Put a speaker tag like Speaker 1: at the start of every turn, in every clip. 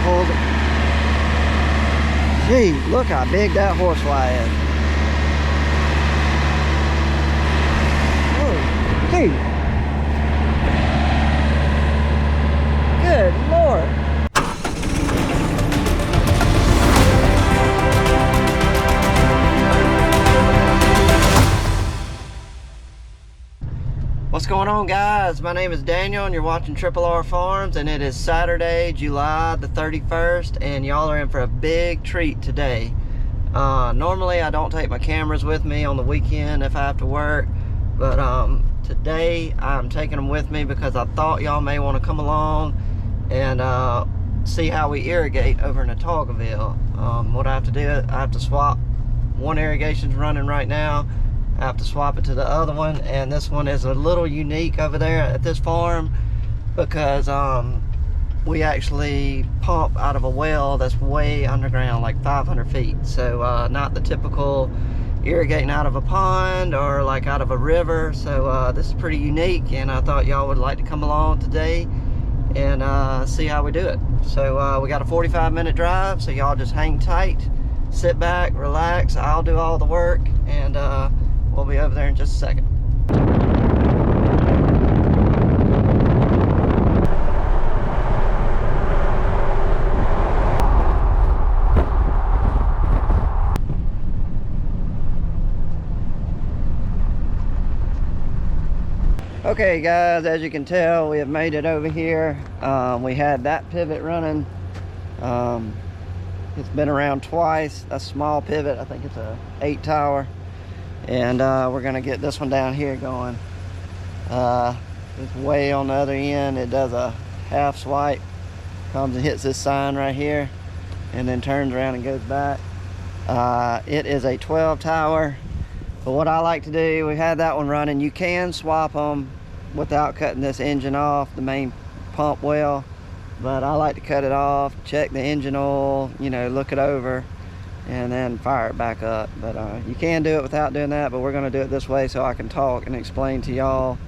Speaker 1: pulls it. Gee, look how big that horsefly is. Oh, gee. Good Lord. What's going on, guys? My name is Daniel and you're watching Triple R Farms, and it is Saturday, July the 31st, and y'all are in for a big treat today. Normally I don't take my cameras with me on the weekend if I have to work, but today I'm taking them with me because I thought y'all may want to come along and see how we irrigate over in Autauguaville. What I have to do, I have to swap. One irrigation's running right now. I have to swap it to the other one, and this one is a little unique over there at this farm because we actually pump out of a well that's way underground, like 500 feet. So not the typical irrigating out of a pond or like out of a river. So this is pretty unique, and I thought y'all would like to come along today and see how we do it. So we got a 45-minute drive, so y'all just hang tight, sit back, relax. I'll do all the work, and we'll be over there in just a second. Okay guys, as you can tell, we have made it over here. We had that pivot running. It's been around twice. A small pivot, I think it's a 8 tower. And we're gonna get this one down here going. It's way on the other end. It does a half swipe, comes and hits this sign right here, and then turns around and goes back. It is a 12 tower, but what I like to do, we had that one running. You can swap them without cutting this engine off, the main pump well, but I like to cut it off, check the engine oil, you know, look it over, and then fire it back up. But you can do it without doing that, but we're going to do it this way so I can talk and explain to y'all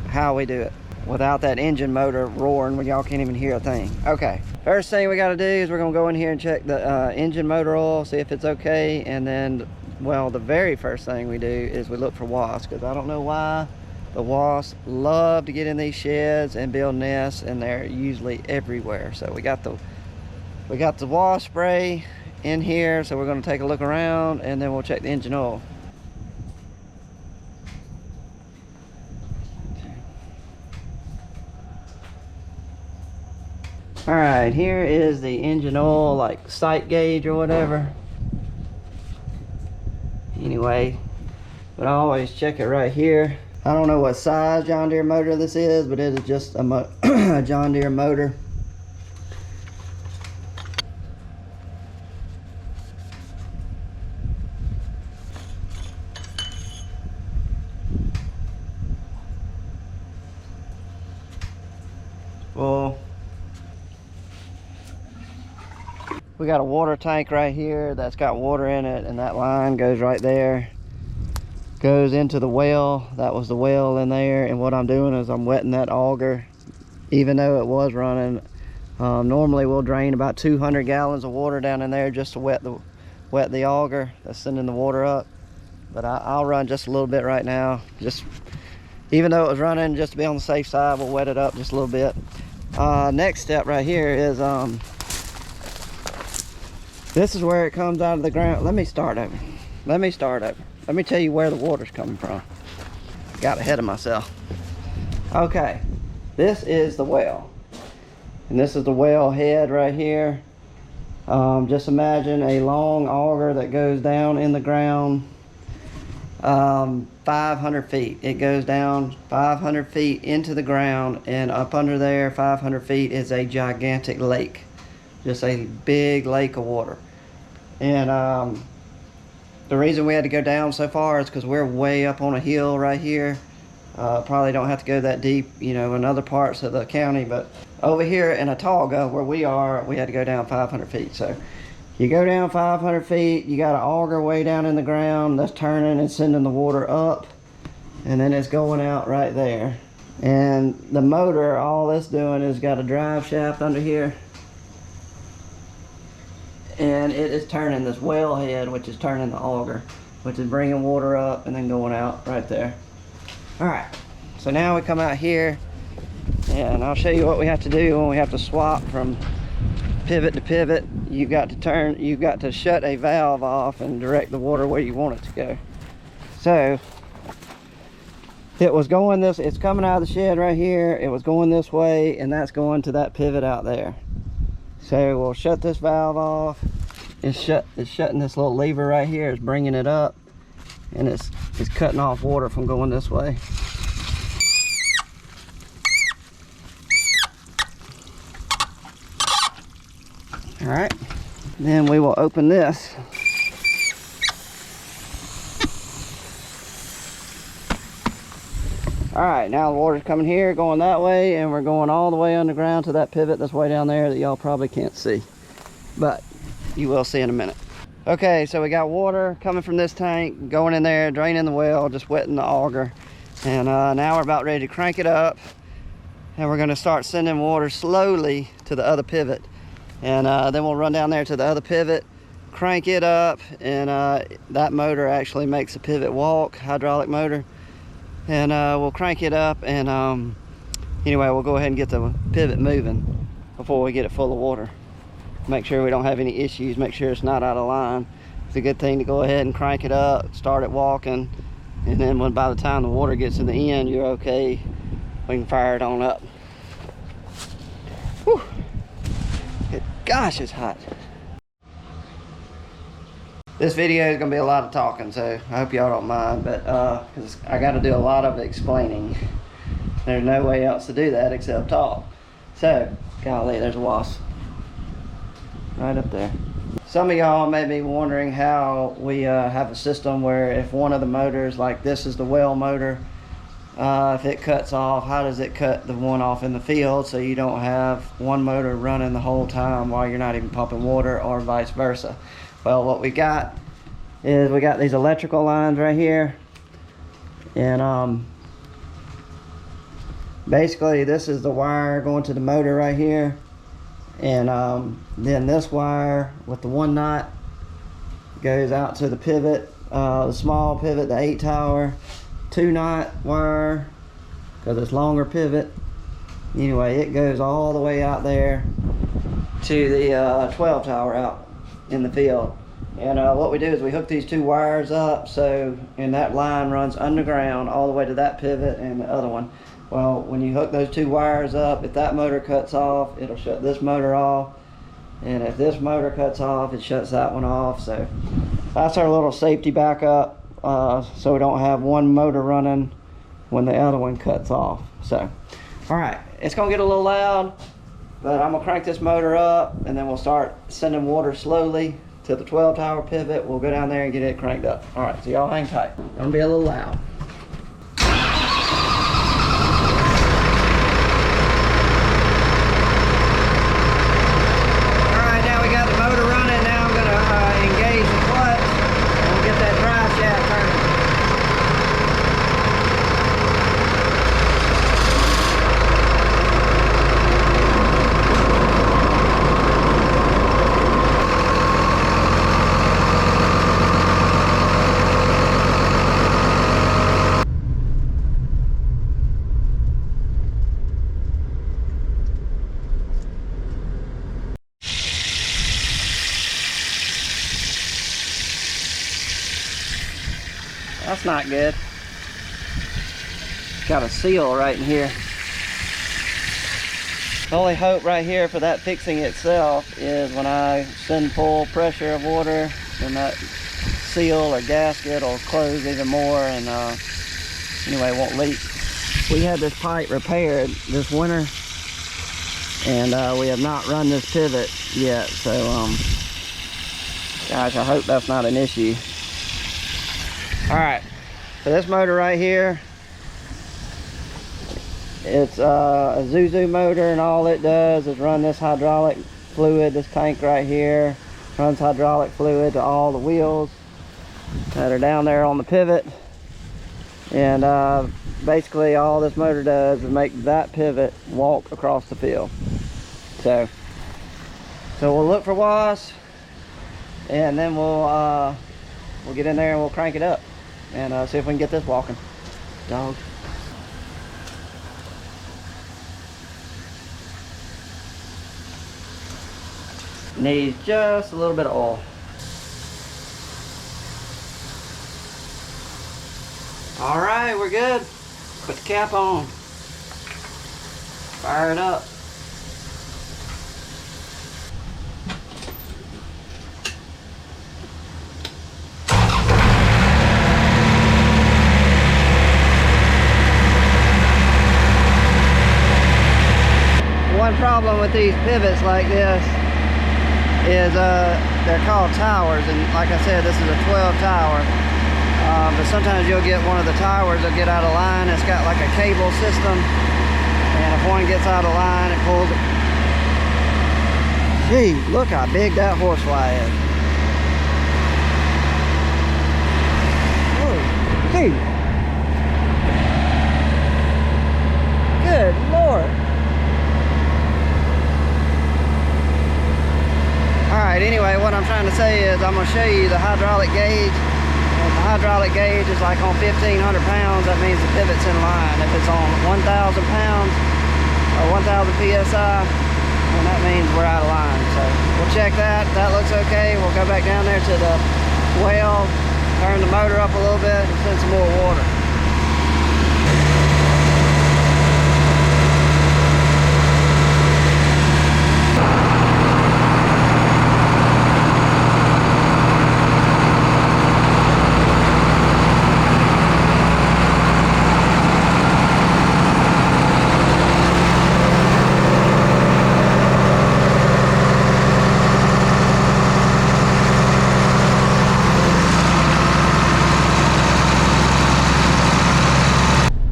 Speaker 1: how we do it without that engine motor roaring when y'all can't even hear a thing. Okay, first thing we got to do is we're going to go in here and check the engine motor oil, see if it's okay. And then, well, the very first thing we do is we look for wasps, because I don't know why the wasps love to get in these sheds and build nests, and they're usually everywhere. So we got the wasp spray in here, so we're going to take a look around and then we'll check the engine oil. All right, here is the engine oil, like sight gauge or whatever. Anyway, but I always check it right here. I don't know what size John Deere motor this is, but it is just a John Deere motor. Well, we got a water tank right here that's got water in it, and that line goes right there, goes into the well. That was the well in there, and what I'm doing is I'm wetting that auger, even though it was running. Normally we'll drain about 200 gallons of water down in there just to wet the auger that's sending the water up, but I'll run just a little bit right now, just even though it was running, just to be on the safe side. We'll wet it up just a little bit. Next step right here is this is where it comes out of the ground. Let me start over. Let me tell you where the water's coming from. Got ahead of myself. Okay, this is the well, and this is the well head right here. Just imagine a long auger that goes down in the ground 500 feet. It goes down 500 feet into the ground, and up under there 500 feet is a gigantic lake, just a big lake of water. And the reason we had to go down so far is because we're way up on a hill right here. Probably don't have to go that deep, you know, in other parts of the county, but over here in Autauga where we are, we had to go down 500 feet. So you go down 500 feet, you got an auger way down in the ground that's turning and sending the water up, and then it's going out right there. And the motor, all it's doing is got a drive shaft under here, and it is turning this well head, which is turning the auger, which is bringing water up and then going out right there. All right, so now we come out here and I'll show you what we have to do when we have to swap from pivot to pivot. You've got to shut a valve off and direct the water where you want it to go. So it was going this, it's coming out of the shed right here, it was going this way, and that's going to that pivot out there. So we'll shut this valve off. It's shutting this little lever right here, it's bringing it up, and it's cutting off water from going this way. All right, then we will open this. All right, now the water's coming here, going that way, and we're going all the way underground to that pivot that's way down there that y'all probably can't see, but you will see in a minute. Okay, so we got water coming from this tank, going in there, draining the well, just wetting the auger. And now we're about ready to crank it up, and we're gonna start sending water slowly to the other pivot. And then we'll run down there to the other pivot, crank it up, and that motor actually makes the pivot walk, hydraulic motor. And we'll crank it up, and anyway, we'll go ahead and get the pivot moving before we get it full of water. Make sure we don't have any issues, make sure it's not out of line. It's a good thing to go ahead and crank it up, start it walking, and then by the time the water gets to the end, you're okay. We can fire it on up. Whew. Gosh, it's hot. This video is going to be a lot of talking, so I hope y'all don't mind, but because I got to do a lot of explaining. There's no way else to do that except talk. So, golly, there's a wasp right up there. Some of y'all may be wondering how we have a system where if one of the motors, like this is the well motor, if it cuts off, how does it cut the one off in the field so you don't have one motor running the whole time while you're not even pumping water, or vice versa? Well, what we got is we got these electrical lines right here, and basically this is the wire going to the motor right here, and then this wire with the 1 knot goes out to the pivot, the small pivot, the 8 tower, 2 knot wire because it's longer pivot. Anyway, it goes all the way out there to the 12 tower out in the field. And what we do is we hook these 2 wires up, so, and that line runs underground all the way to that pivot and the other one. Well, when you hook those 2 wires up, if that motor cuts off, it'll shut this motor off, and if this motor cuts off, it shuts that one off. So that's our little safety backup, so we don't have one motor running when the other one cuts off. So, all right, it's gonna get a little loud, but I'm gonna crank this motor up, and then we'll start sending water slowly to the 12 tower pivot. We'll go down there and get it cranked up. All right, so y'all hang tight. It's gonna be a little loud. All right, now we got the motor running. Now I'm gonna engage the clutch, and we'll get that drive shaft turning. That's not good. Got a seal right in here. The only hope right here for that fixing itself is when I send full pressure of water, then that seal or gasket will close even more, and anyway, it won't leak. We had this pipe repaired this winter, and we have not run this pivot yet, so gosh, I hope that's not an issue. All right, so this motor right here, it's a Zuzu motor, and all it does is run this hydraulic fluid, this tank right here, runs hydraulic fluid to all the wheels that are down there on the pivot. And basically all this motor does is make that pivot walk across the field. So we'll look for wasps. and then we'll get in there and we'll crank it up and see if we can get this walking. Dog. Needs just a little bit of oil. All right, we're good. Put the cap on. Fire it up. One problem with these pivots like this is they're called towers, and like I said, this is a 12 tower. But sometimes you'll get one of the towers will get out of line. It's got like a cable system, and if one gets out of line, it pulls it. Gee, look how big that horsefly is. Oh, gee. Good Lord. Alright, anyway, what I'm trying to say is I'm going to show you the hydraulic gauge. And the hydraulic gauge is like on 1,500 pounds, that means the pivot's in line. If it's on 1,000 pounds or 1,000 PSI, then that means we're out of line. So we'll check that. If that looks okay, we'll go back down there to the well, turn the motor up a little bit, and send some more water.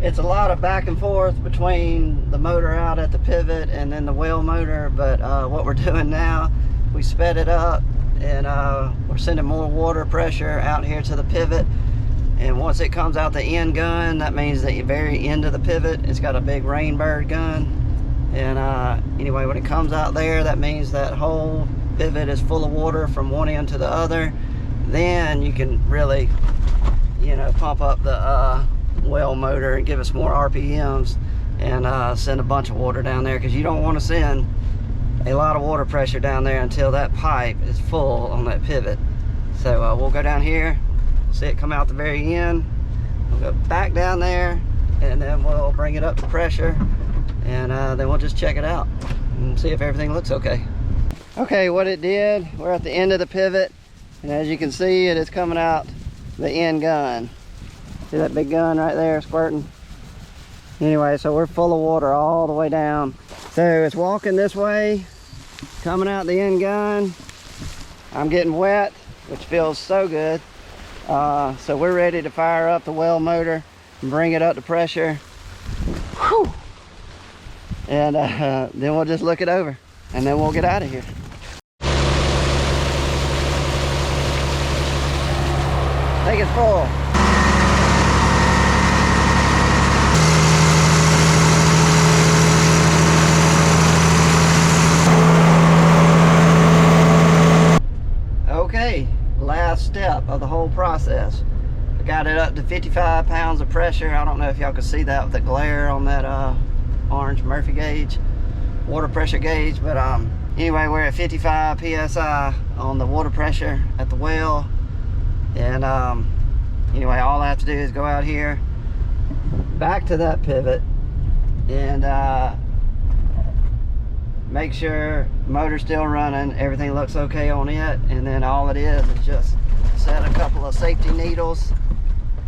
Speaker 1: It's a lot of back and forth between the motor out at the pivot and then the well motor, but what we're doing now, we sped it up, and we're sending more water pressure out here to the pivot, and once it comes out the end gun, that means the very end of the pivot, it's got a big rainbird gun, and anyway, when it comes out there, that means that whole pivot is full of water from one end to the other. Then you can really, you know, pump up the well motor and give us more RPMs and send a bunch of water down there, because you don't want to send a lot of water pressure down there until that pipe is full on that pivot. So we'll go down here, see it come out the very end, we'll go back down there, and then we'll bring it up to pressure, and then we'll just check it out and see if everything looks okay. Okay, what it did, we're at the end of the pivot, and as you can see, it is coming out the end gun. See that big gun right there squirting? Anyway, so we're full of water all the way down. So it's walking this way, coming out the end gun. I'm getting wet, which feels so good. So we're ready to fire up the well motor and bring it up to pressure. Whew. And then we'll just look it over, and then we'll get out of here. Take it full. Okay, last step of the whole process. I got it up to 55 pounds of pressure. I don't know if y'all can see that with the glare on that orange Murphy gauge, water pressure gauge, but anyway, we're at 55 PSI on the water pressure at the well, and anyway, all I have to do is go out here, back to that pivot, and make sure motor's still running, everything looks okay on it, and then all it is just set a couple of safety needles,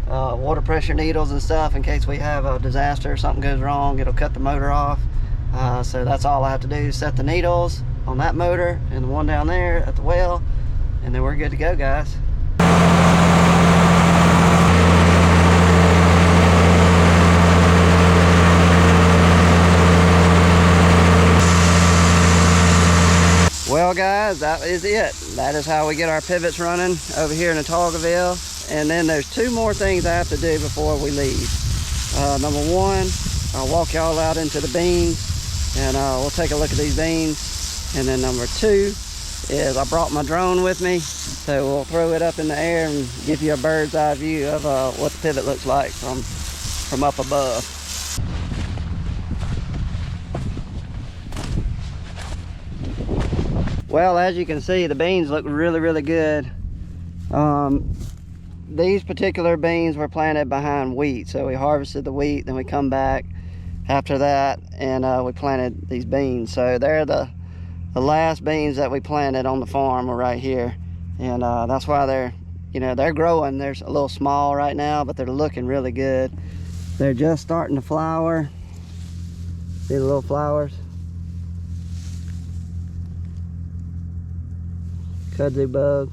Speaker 1: water pressure needles and stuff, in case we have a disaster or something goes wrong, it'll cut the motor off. So that's all I have to do, set the needles on that motor and the one down there at the well, and then we're good to go, guys. Well guys, that is it. That is how we get our pivots running over here in Autauguaville. And then there's two more things I have to do before we leave. Number one, I'll walk y'all out into the beans, and we'll take a look at these beans. And then number two, is I brought my drone with me, so we'll throw it up in the air and give you a bird's eye view of what the pivot looks like from up above. Well, as you can see, the beans look really good. These particular beans were planted behind wheat, so we harvested the wheat, then we come back after that and we planted these beans. So they're the last beans that we planted on the farm are right here, and that's why they're growing. They're a little small right now, but they're looking really good. They're just starting to flower. See the little flowers? Kudzu bug.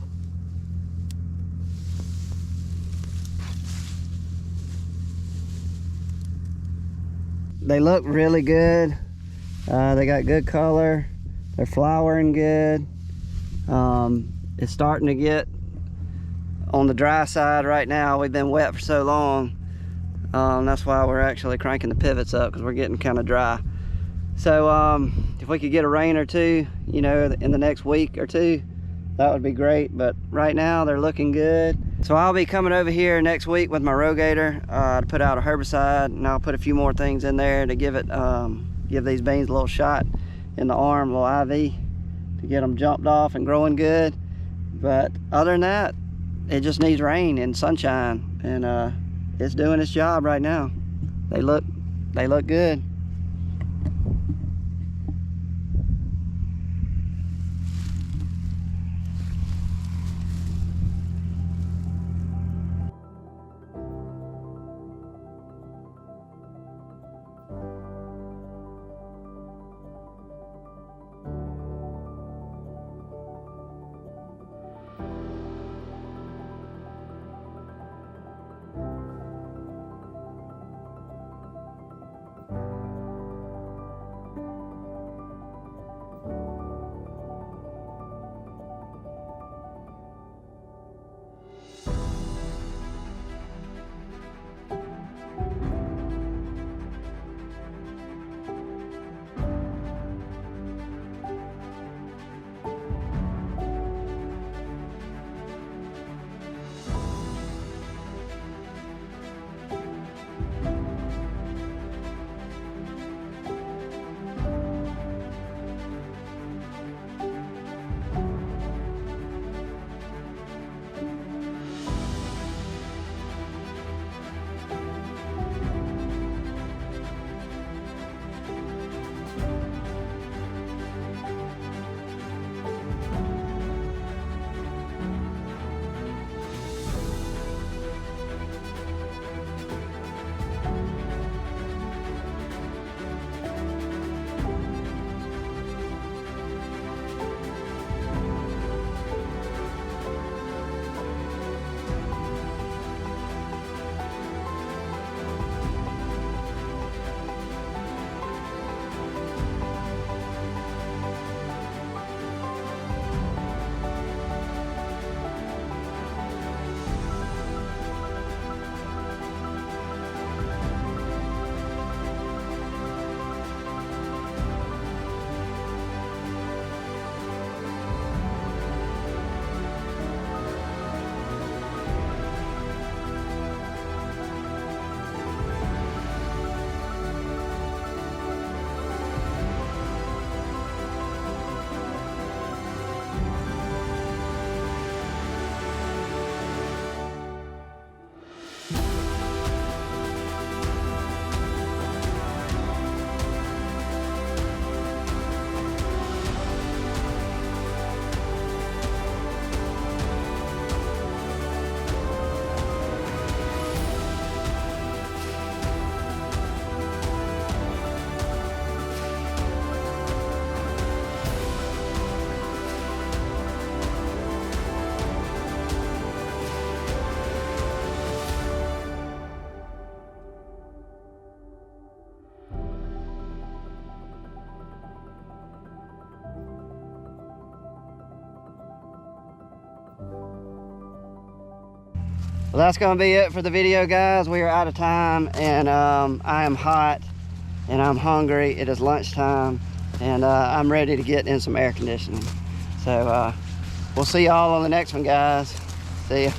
Speaker 1: They look really good. They got good color. They're flowering good. It's starting to get on the dry side right now. We've been wet for so long. That's why we're actually cranking the pivots up, because we're getting kind of dry. So if we could get a rain or two, you know, in the next week or two, that would be great. But right now they're looking good. So I'll be coming over here next week with my rogator to put out a herbicide, and I'll put a few more things in there to give these beans a little shot in the arm, a little IV, to get them jumped off and growing good. But other than that, it just needs rain and sunshine, and it's doing its job right now. They look good. Well, that's gonna be it for the video, guys. We are out of time, and I am hot and I'm hungry. It is lunchtime, and I'm ready to get in some air conditioning. So we'll see y'all on the next one, guys. See ya.